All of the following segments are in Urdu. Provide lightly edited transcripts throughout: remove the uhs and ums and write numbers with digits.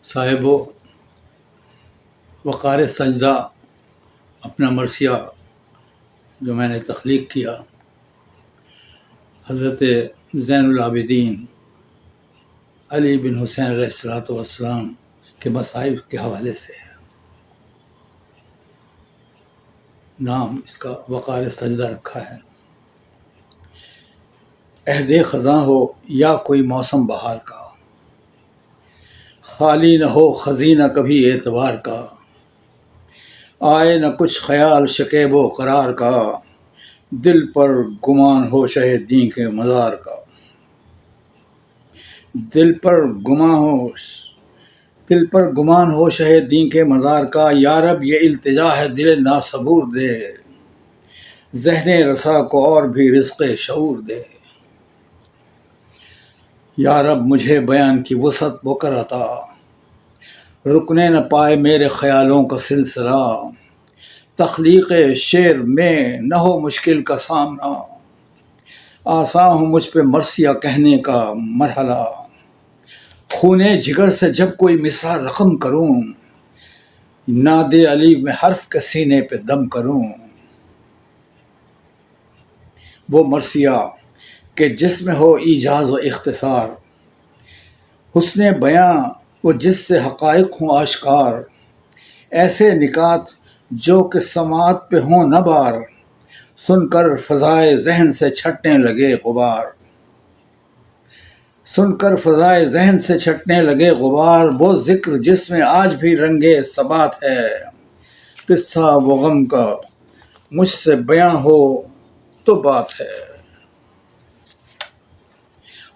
صاحب وقار سجدہ اپنا مرثیہ جو میں نے تخلیق کیا حضرت زین العابدین علی بن حسین علیہ الصلوۃ والسلام کے مصائب کے حوالے سے ہے۔ نام اس کا وقار سجدہ رکھا ہے۔ عہد خزاں ہو یا کوئی موسم بہار کا، خالی نہ ہو خزینہ کبھی اعتبار کا، آئے نہ کچھ خیال شکیب و قرار کا، دل پر گمان ہو شہ دین کے مزار کا، دل پر گمان ہو شہ دین کے مزار کا، یارب یہ التجا ہے دل ناصبور دے، ذہن رسا کو اور بھی رزق شعور دے، یارب مجھے بیان کی وسعت وہ کر عطا، رکنے نہ پائے میرے خیالوں کا سلسلہ، تخلیق شعر میں نہ ہو مشکل کا سامنا، آساں ہو مجھ پہ مرثیہ کہنے کا مرحلہ، خونے جگر سے جب کوئی مصرع رقم کروں، ناد علی میں حرف کے سینے پہ دم کروں، وہ مرثیہ کہ جس میں ہو ایجاز و اختصار، حسن بیاں وہ جس سے حقائق ہوں آشکار، ایسے نکات جو کہ سماعت پہ ہوں نہ بار، سن کر فضائے ذہن سے چھٹنے لگے غبار، سن کر فضائے ذہن سے چھٹنے لگے غبار، وہ ذکر جس میں آج بھی رنگے ثبات ہے، قصہ وہ غم کا مجھ سے بیاں ہو تو بات ہے،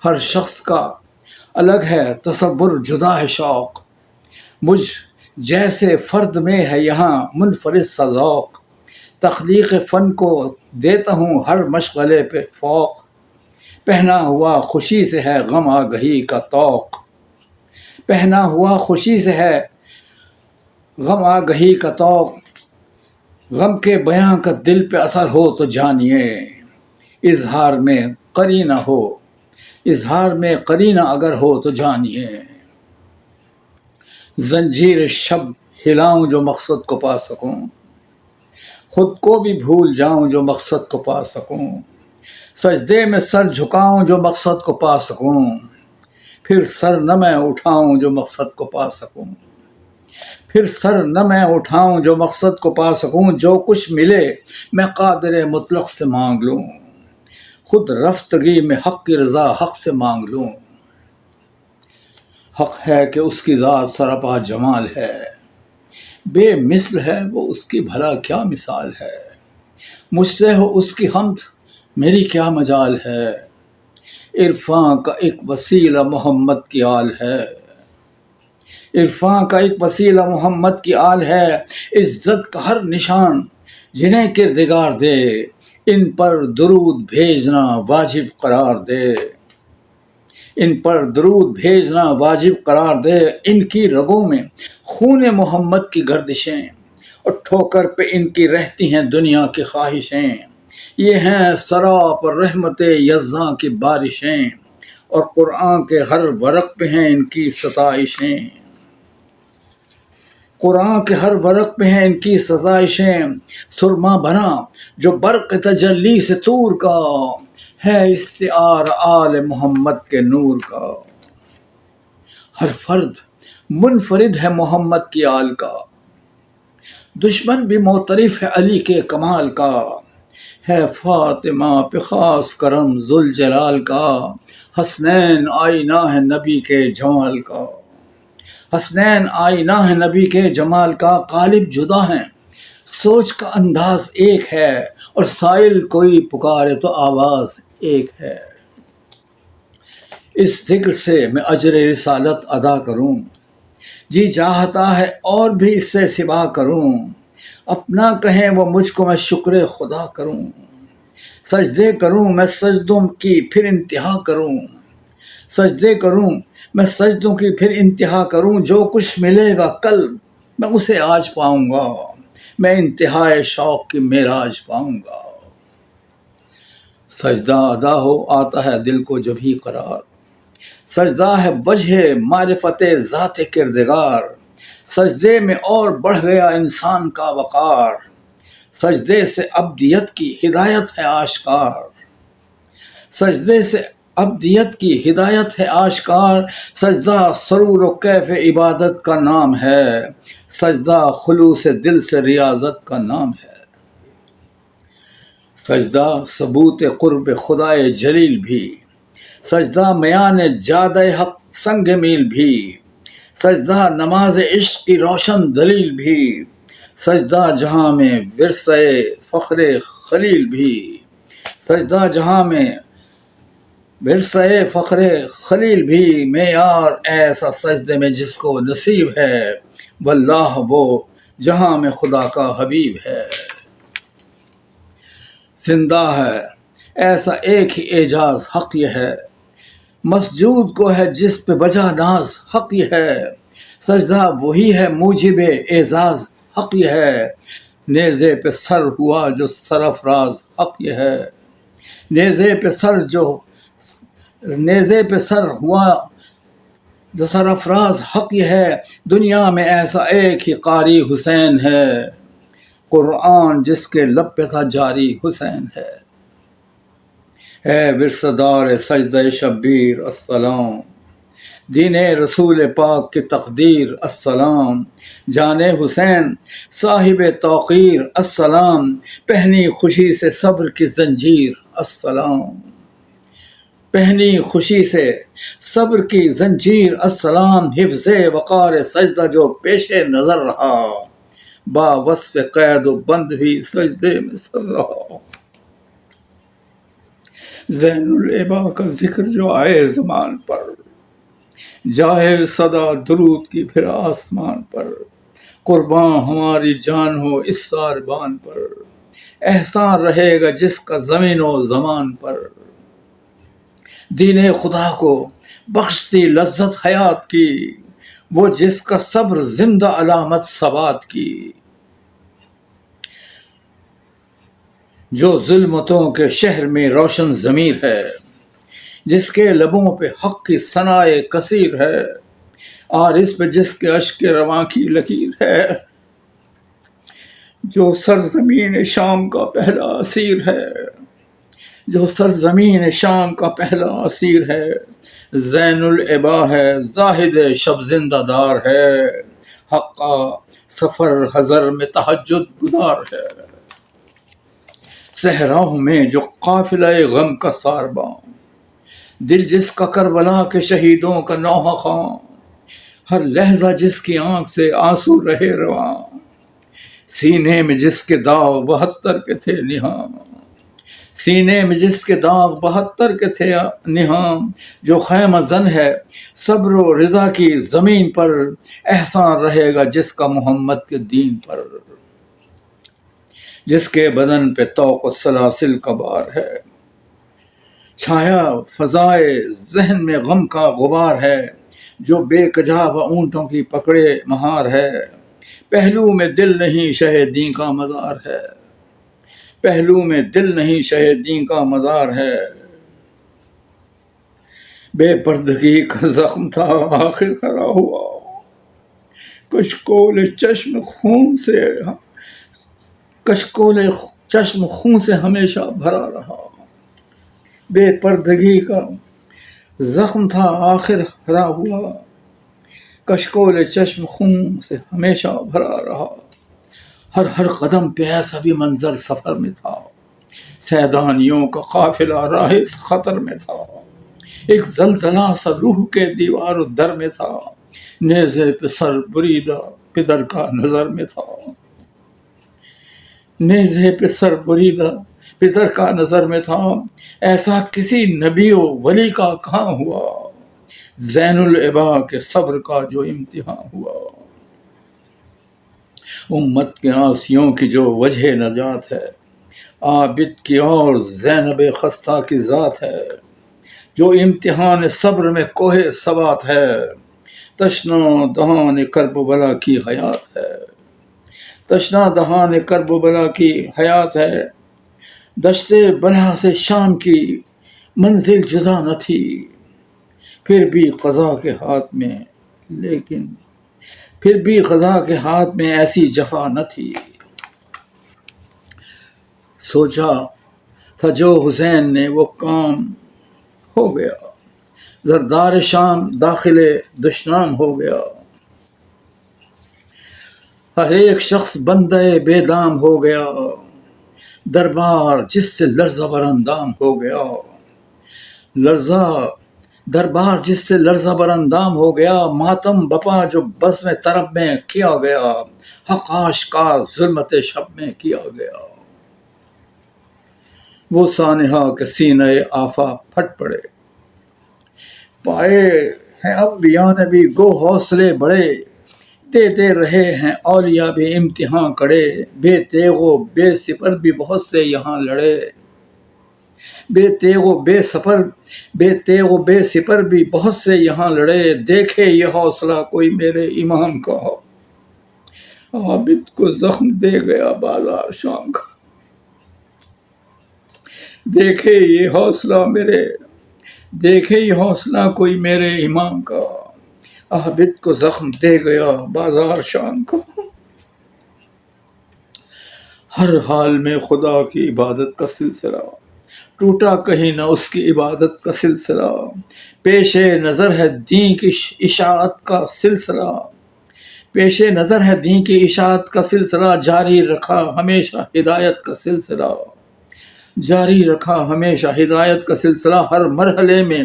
ہر شخص کا الگ ہے تصور جدا ہے شوق، مجھ جیسے فرد میں ہے یہاں منفرد سا ذوق، تخلیق فن کو دیتا ہوں ہر مشغلے پہ فوق، پہنا ہوا خوشی سے ہے غم آگہی کا طوق، پہنا ہوا خوشی سے ہے غم آگہی کا طوق، غم کے بیاں کا دل پہ اثر ہو تو جانیے، اظہار میں قرینہ اگر ہو تو جانیے، زنجیر شب ہلاؤں جو مقصد کو پا سکوں، خود کو بھی بھول جاؤں جو مقصد کو پا سکوں، سجدے میں سر جھکاؤں جو مقصد کو پا سکوں، پھر سر نہ میں اٹھاؤں جو مقصد کو پا سکوں، پھر سر نہ میں اٹھاؤں جو مقصد کو پا سکوں، جو کچھ ملے میں قادر مطلق سے مانگ لوں، خود رفتگی میں حق کی رضا حق سے مانگ لوں، حق ہے کہ اس کی ذات سراپا جمال ہے، بے مثل ہے وہ اس کی بھلا کیا مثال ہے، مجھ سے ہو اس کی حمد میری کیا مجال ہے، عرفاں کا ایک وسیلہ محمد کی آل ہے، عرفاں کا ایک وسیلہ محمد کی آل ہے، عزت کا ہر نشان جنہیں کردگار دے، ان پر درود بھیجنا واجب قرار دے، ان پر درود بھیجنا واجب قرار دے، ان کی رگوں میں خون محمد کی گردشیں، اور ٹھوکر پہ ان کی رہتی ہیں دنیا کی خواہشیں، یہ ہیں سراپر رحمت یزداں کی بارشیں، اور قرآن کے ہر ورق پہ ہیں ان کی ستائشیں، قرآن کے ہر ورق پہ ہیں ان کی ستائشیں، سرما بنا جو برق تجلی سے طور کا، ہے استعار آل محمد کے نور کا، ہر فرد منفرد ہے محمد کی آل کا، دشمن بھی معترف ہے علی کے کمال کا، ہے فاطمہ پہ خاص کرم ذوالجلال کا، حسنین آئینہ ہے نبی کے جمال کا، حسنین آئینہ ہے نبی کے جمال کا، قالب جدا ہیں سوچ کا انداز ایک ہے، اور سائل کوئی پکارے تو آواز ایک ہے، اس ذکر سے میں اجر رسالت ادا کروں، جی چاہتا ہے اور بھی اس سے سوا کروں، اپنا کہیں وہ مجھ کو میں شکر خدا کروں، سجدے کروں میں سجدوں کی پھر انتہا کروں، سجدے کروں میں سجدوں کی پھر انتہا کروں، جو کچھ ملے گا کل میں اسے آج پاؤں گا، میں انتہائے شوق کی معراج پاؤں گا، سجدہ ادا ہو آتا ہے دل کو جب ہی قرار، سجدہ ہے وجہ معرفت ذات کردگار، سجدے میں اور بڑھ گیا انسان کا وقار، سجدے سے ابدیت کی ہدایت ہے آشکار، سجدے سے ابدیت کی ہدایت ہے آشکار، سجدہ سرور و کیف عبادت کا نام ہے، سجدہ خلوص دل سے ریاضت کا نام ہے، سجدہ ثبوت قرب خدائے جلیل بھی، سجدہ میان جادہ حق سنگ میل بھی، سجدہ نماز عشق کی روشن دلیل بھی، سجدہ جہاں میں ورثہ فخر خلیل بھی، سجدہ جہاں میں ورثہ فخر خلیل بھی، معیار ایسا سجدے میں جس کو نصیب ہے، واللہ وہ جہاں میں خدا کا حبیب ہے، زندہ ہے ایسا ایک ہی اعجاز حق یہ ہے، مسجود کو ہے جس پہ بجا ناز حق یہ ہے، سجدہ وہی ہے موجب اعزاز حق یہ ہے، نیزے پہ سر ہوا جو سرفراز حق یہ ہے، نیزے پہ سر ہوا جو سرفراز حق یہ ہے، دنیا میں ایسا ایک ہی قاری حسین ہے، قرآن جس کے لب پہ تھا جاری حسین ہے، اے ورثہ دار سجدہ شبیر السلام، دین رسول پاک کی تقدیر السلام، جان حسین صاحب توقیر السلام، پہنی خوشی سے صبر کی زنجیر السلام، پہنی خوشی سے صبر کی زنجیر السلام، حفظ وقار سجدہ جو پیش نظر رہا، با وصف قید و بند بھی سجدے میں سر رہا، زین العبا کا ذکر جو آئے زمان پر، جائے صدا درود کی پھر آسمان پر، قرباں ہماری جان ہو اس ساربان پر، احسان رہے گا جس کا زمین و زمان پر، دین خدا کو بخشتی لذت حیات کی، وہ جس کا صبر زندہ علامت ثبات کی، جو ظلمتوں کے شہر میں روشن ضمیر ہے، جس کے لبوں پہ حق کی ثنائے کثیر ہے، عارض پہ جس کے اشک رواں کی لکیر ہے، جو سرزمین شام کا پہلا اسیر ہے، جو سرزمین شام کا پہلا اسیر ہے، زین العبا ہے زاہد شب زندہ دار ہے، حقا سفر حضر میں تہجد گزار ہے، صحراؤں میں جو قافلہ غم کا سارباں، دل جس کا کربلا کے شہیدوں کا نوحہ خواں، ہر لحظہ جس کی آنکھ سے آنسو رہے رواں، سینے میں جس کے داغ 72 کے تھے نہاں، سینے میں جس کے داغ 72 کے تھے نہاں، جو خیمہ زن ہے صبر و رضا کی زمین پر، احسان رہے گا جس کا محمد کے دین پر، جس کے بدن پہ طوق و سلاسل کا بار ہے، چھایا فضائے ذہن میں غم کا غبار ہے، جو بے کجا و اونٹوں کی پکڑے مہار ہے، پہلو میں دل نہیں شہیدین کا مزار ہے، پہلو میں دل نہیں شہیدین کا مزار ہے، بے پردگی کا زخم تھا آخر ہرا ہوا، کشکول چشم خون سے ہمیشہ بھرا رہا، بے پردگی کا زخم تھا آخر ہرا ہوا، کشکول چشم خون سے ہمیشہ بھرا رہا، ہر قدم پہ ایسا بھی منظر سفر میں تھا، سیدانیوں کا قافلہ راہ خطر میں تھا، ایک زلزلہ سا روح کے دیوار و در میں تھا، نیزے پہ سر بریدہ پدر کا نظر میں تھا، نیزے پہ سر بریدہ پدر کا نظر میں تھا، ایسا کسی نبی و ولی کا کہاں ہوا، زین العبا کے صبر کا جو امتحان ہوا، امت کے عاصیوں کی جو وجہ نجات ہے، عابد کی اور زینب خستہ کی ذات ہے، جو امتحان صبر میں کوہ ثبات ہے، تشنا دہان کرب و بلا کی حیات ہے، تشنا دہان کرب و بلا کی حیات ہے، دشت بلا سے شام کی منزل جدا نہ تھی، پھر بھی قضا کے ہاتھ میں، لیکن پھر بھی قضا کے ہاتھ میں ایسی جفا نہ تھی۔ سوچا تھا جو حسین نے وہ کام ہو گیا، زردار شام داخل دشنام ہو گیا، ہر ایک شخص بندے بے دام ہو گیا، دربار جس سے لرزہ بر اندام ہو گیا، دربار جس سے لرزہ بر اندام ہو گیا، ماتم بپا جو بزم طرب میں کیا گیا، حق آشکار ظلمت شب میں کیا گیا۔ وہ سانحہ کے سینہ آفا پھٹ پڑے، پائے ہیں اب یا نبی گو حوصلے بڑے، دیتے رہے ہیں اولیاء بھی امتحان کڑے، بے تیغ و بے سپر بھی بہت سے یہاں لڑے، بے تیغ و بے سپر بھی بہت سے یہاں لڑے، دیکھے یہ حوصلہ کوئی میرے امام کا، عابد کو زخم دے گیا بازار شام کا، دیکھے یہ حوصلہ کوئی میرے امام کا، عابد کو زخم دے گیا بازار شام کا۔ ہر حال میں خدا کی عبادت کا سلسلہ، ٹوٹا کہیں نہ اس کی عبادت کا سلسلہ، پیش نظر ہے دین کی اشاعت کا سلسلہ، پیش نظر ہے دین کی اشاعت کا سلسلہ، جاری رکھا ہمیشہ ہدایت کا سلسلہ، جاری رکھا ہمیشہ ہدایت کا سلسلہ، ہر مرحلے میں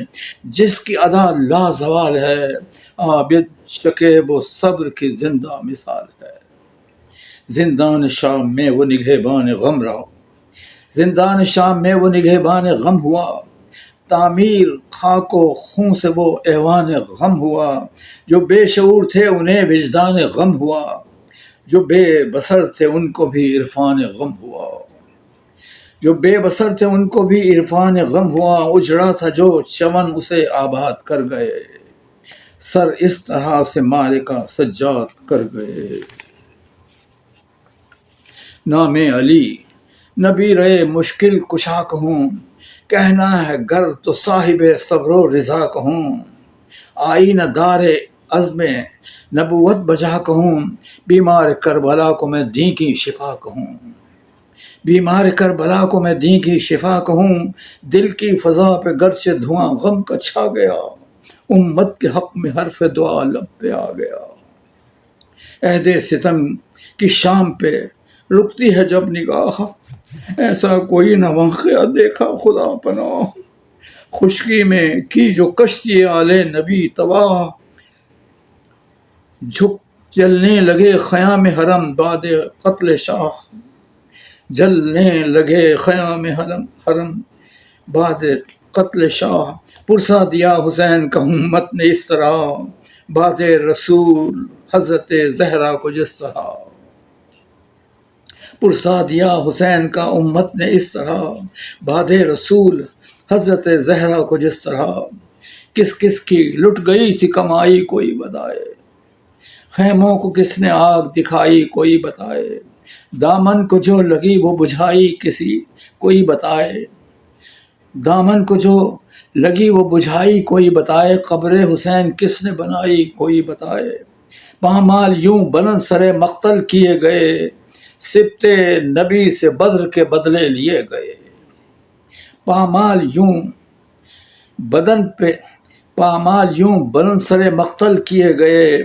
جس کی ادا لازوال ہے، عابد شکیب و صبر کی زندہ مثال ہے، زندان شام میں وہ نگہبان غم رہا، زندان شام میں وہ نگہبان غم ہوا، تعمیر خاک و خون سے وہ ایوان غم ہوا، جو بے شعور تھے انہیں وجدان غم ہوا، جو بے بصر تھے ان کو بھی عرفان غم ہوا، جو بے بصر تھے ان کو بھی عرفان غم ہوا، اجڑا تھا جو چمن اسے آباد کر گئے، سر اس طرح سے معرکہ سجاد کر گئے۔ نام علی نبی رہے مشکل کشا کہوں، کہنا ہے گر تو صاحب صبر و رضا کہوں، آئینہ دار عزم نبوت بجا کہوں، بیمار کربلا کو میں دین کی شفا کہوں، بیمار کربلا کو میں دین کی شفا کہوں، دل کی فضا پہ گرچہ دھواں غم کا چھا گیا، امت کے حق میں حرف دعا لب پہ آ گیا، عہد ستم کی شام پہ رکتی ہے جب نگاہ، ایسا کوئی نہ واقعہ دیکھا خدا پناہ، خشکی میں کی جو کشتی آل نبی تباہ، جھک جلنے لگے خیام حرم بعد قتل شاہ، جلنے لگے خیام حرم بعد قتل شاہ، پرسا دیا حسین کا امت نے اس طرح، بعد رسول حضرت زہرا کو جس طرح، پرسا دیا حسین کا امت نے اس طرح، بعد رسول حضرت زہرا کو جس طرح، کس کس کی لٹ گئی تھی کمائی کوئی بتائے، خیموں کو کس نے آگ دکھائی کوئی بتائے، دامن کو جو لگی وہ بجھائی کوئی بتائے، دامن کو جو لگی وہ بجھائی کوئی بتائے، قبر حسین کس نے بنائی کوئی بتائے، پامال یوں بلند سر مقتل کیے گئے، سبت نبی سے بدر کے بدلے لیے گئے، پامال یوں بلند سر مقتل کیے گئے،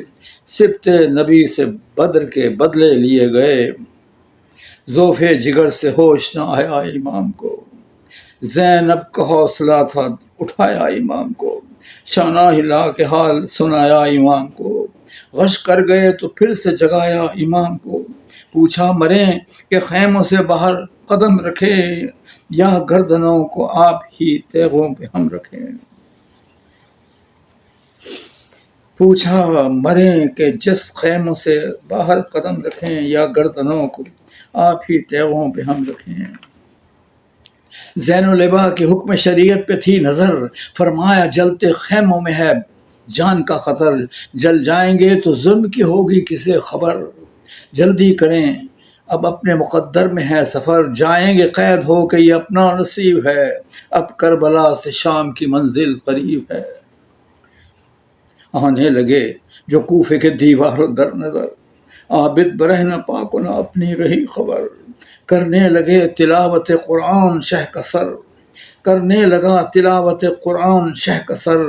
سبت نبی سے بدر کے بدلے لیے گئے، ذوف جگر سے ہوش نہ آیا امام کو، زینب کا حوصلہ تھا اٹھایا امام کو، شانہ ہلا کے حال سنایا امام کو، غش کر گئے تو پھر سے جگایا امام کو، پوچھا مریں کہ خیموں سے باہر قدم رکھیں، یا گردنوں کو آپ ہی تیغوں پہ ہم رکھیں، پوچھا مریں کہ جس خیموں سے باہر قدم رکھیں، یا گردنوں کو آپ ہی تیغوں پہ ہم رکھیں، زین العبا کی حکم شریعت پہ تھی نظر، فرمایا جلتے خیموں میں ہے جان کا خطر، جل جائیں گے تو ظلم کی ہوگی کسے خبر، جلدی کریں اب اپنے مقدر میں ہے سفر، جائیں گے قید ہو کے یہ اپنا نصیب ہے، اب کربلا سے شام کی منزل قریب ہے، آنے لگے جو کوفے کے دیواروں در نظر، عابد برہنہ پاک نہ اپنی رہی خبر، کرنے لگے تلاوت قرآن شہ کا سر، کرنے لگا تلاوت قرآن شہ کا سر،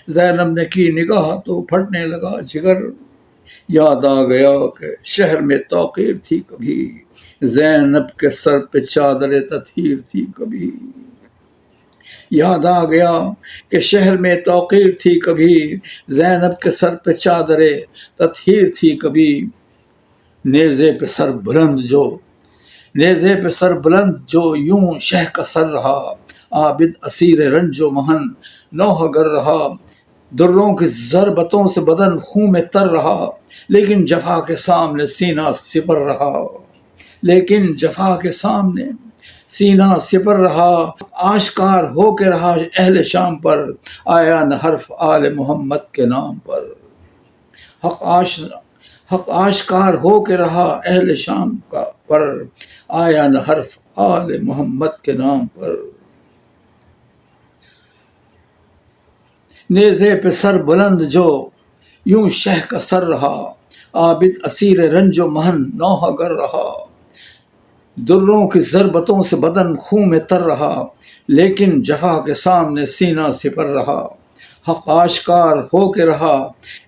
زینب نے کی نگاہ تو پھٹنے لگا جگر، یاد آ گیا کہ شہر میں توقیر تھی کبھی، زینب کے سر پہ چادر تطہیر تھی کبھی، یاد آ گیا کہ شہر میں توقیر تھی کبھی، زینب کے سر پہ چادر تطہیر تھی کبھی، نیزے پہ سر بلند جو یوں شہ کا سر رہا، عابد اسیر رنج و محن نوحہ گر رہا، دروں کی ضربتوں سے بدن خون میں تر رہا، لیکن جفا کے سامنے سینہ سپر رہا، لیکن جفا کے سامنے سینہ سپر رہا، آشکار ہو کے رہا اہل شام پر، آیا نہ حرف آل محمد کے نام پر، حق آشکار ہو کے رہا اہل شام پر، آیا نہ حرف آل محمد کے نام پر، نیزے پہ سر بلند جو یوں شہ کا سر رہا، عابد اسیر رنج و محن نوحہ گر رہا، دروں کی ضربتوں سے بدن خون میں تر رہا، لیکن جفا کے سامنے سینہ سپر رہا، حق آشکار ہو کے رہا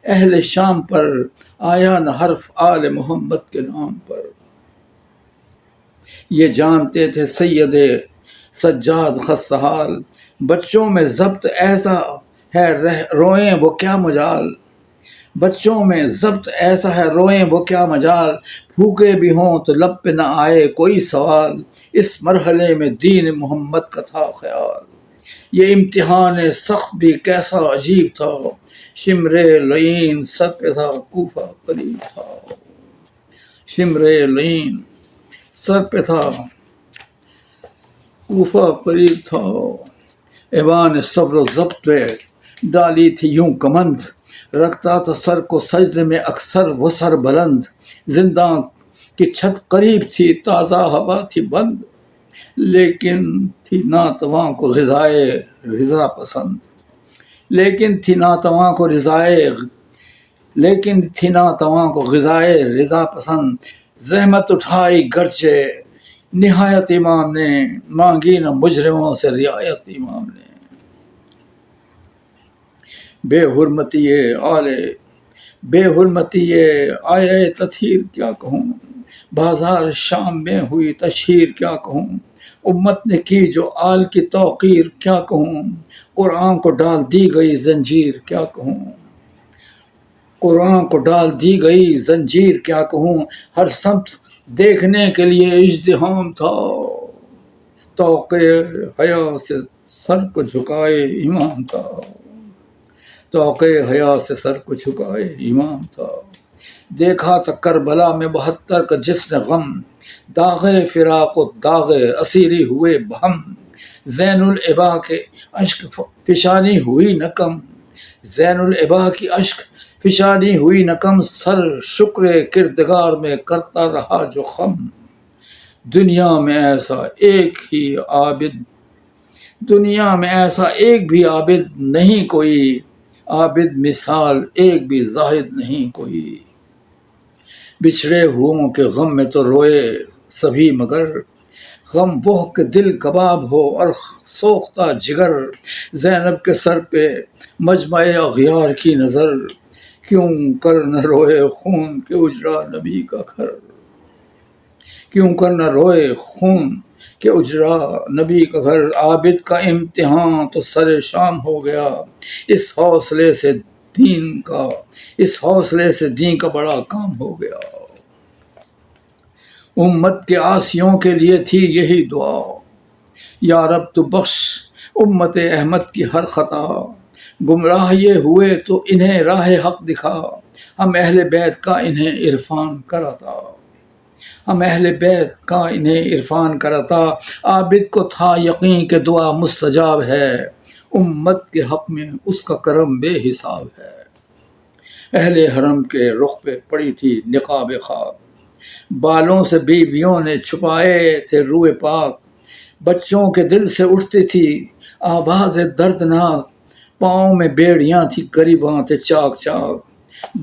اہل شام پر، آیا نہ حرف آل محمد کے نام پر۔ یہ جانتے تھے سید سجاد خستہ حال، بچوں میں ضبط ایسا ہے روئیں وہ کیا مجال، بچوں میں ضبط ایسا ہے روئیں وہ کیا مجال، بھوکے بھی ہوں تو لب پہ نہ آئے کوئی سوال، اس مرحلے میں دین محمد کا تھا خیال، یہ امتحان سخت بھی کیسا عجیب تھا، شمر لعین سر پہ تھا کوفہ قریب تھا، شمر لعین سر پہ تھا کوفہ قریب تھا، ایوان صبر و ضبط پہ ڈالی تھی یوں کمند، رکھتا تھا سر کو سجدے میں اکثر وہ سر بلند، زنداں کی چھت قریب تھی تازہ ہوا تھی بند، لیکن تھی ناتواں کو غذائے رضا پسند، لیکن تھی ناتواں کو غذائے رضا پسند، زحمت اٹھائی گرچہ نہایت امام نے، مانگی نہ مجرموں سے رعایت امام نے، بے حرمتی آئے تطہیر کیا کہوں، بازار شام میں ہوئی تشہیر کیا کہوں، امت نے کی جو آل کی توقیر کیا کہوں، قرآن کو ڈال دی گئی زنجیر کیا کہوں، قرآن کو ڈال دی گئی زنجیر کیا کہوں، ہر سمت دیکھنے کے لیے ازدحام تھا، توقع حیا سے سر کو جھکائے امام تھا، توقع حیا سے سر کو جھکائے امام تھا، دیکھا تھا کربلا میں 72 کا جس نے غم، داغ فراق و داغ اسیری ہوئے بہم، زین العبا کے اشک فشانی ہوئی نہ کم، زین العبا کی اشک فشانی ہوئی نہ کم، سر شکر کردگار میں کرتا رہا جو خم، دنیا میں ایسا ایک بھی عابد نہیں کوئی، عابد مثال ایک بھی زاہد نہیں کوئی، بچھڑے ہوں کے غم میں تو روئے سبھی مگر، غم وہ کہ دل کباب ہو اور سوختہ جگر، زینب کے سر پہ مجمع اغیار کی نظر، کیوں کر نہ روئے خون کے اجڑا نبی کا گھر، کیوں کر نہ روئے خون کے اجڑا نبی کا گھر، عابد کا امتحان تو سر شام ہو گیا، اس حوصلے سے دین کا بڑا کام ہو گیا، امت کے عاصیوں کے لیے تھی یہی دعا، یا رب تو بخش امت احمد کی ہر خطا، گمراہ یہ ہوئے تو انہیں راہ حق دکھا، ہم اہل بیت کا انہیں عرفان کراتا، عابد کو تھا یقین کہ دعا مستجاب ہے، امت کے حق میں اس کا کرم بے حساب ہے، اہل حرم کے رخ پہ پڑی تھی نقاب خاک، بالوں سے بیویوں نے چھپائے تھے روئے پاک، بچوں کے دل سے اٹھتی تھی آواز دردناک، پاؤں میں بیڑیاں تھی گریباں تھے چاک چاک،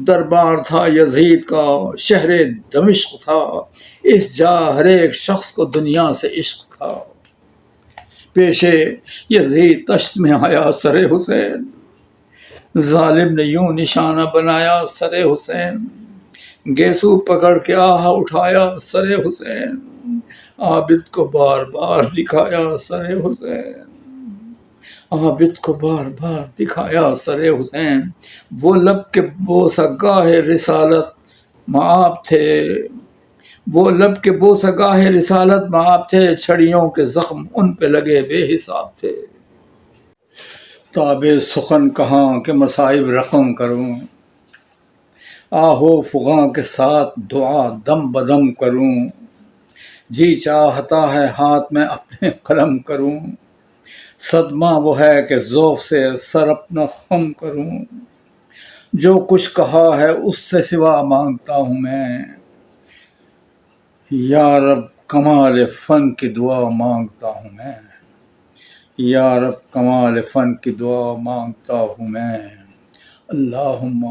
دربار تھا یزید کا شہر دمشق تھا، اس جا ہر ایک شخص کو دنیا سے عشق تھا۔ پیشے یزید تشت میں آیا سر حسین، ظالم نے یوں نشانہ بنایا سر حسین، گیسو پکڑ کے آہ اٹھایا سر حسین، عابد کو بار بار دکھایا سر حسین، عابد کو بار بار دکھایا سر حسین، وہ لب کے بوسہ گاہ رسالت معاب تھے، وہ لب کے بوسہ گاہ رسالت معاب تھے، چھڑیوں کے زخم ان پہ لگے بے حساب تھے۔ تاب سخن کہاں کہ مصائب رقم کروں، آہو فغاں کے ساتھ دعا دم بدم کروں، جی چاہتا ہے ہاتھ میں اپنے قلم کروں، صدمہ وہ ہے کہ ذوق سے سر اپنا خم کروں، جو کچھ کہا ہے اس سے سوا مانگتا ہوں میں، یا رب کمال فن کی دعا مانگتا ہوں میں، یا رب کمال فن کی دعا مانگتا ہوں میں، اللہم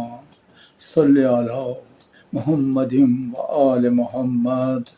صلی علی محمد و آل محمد۔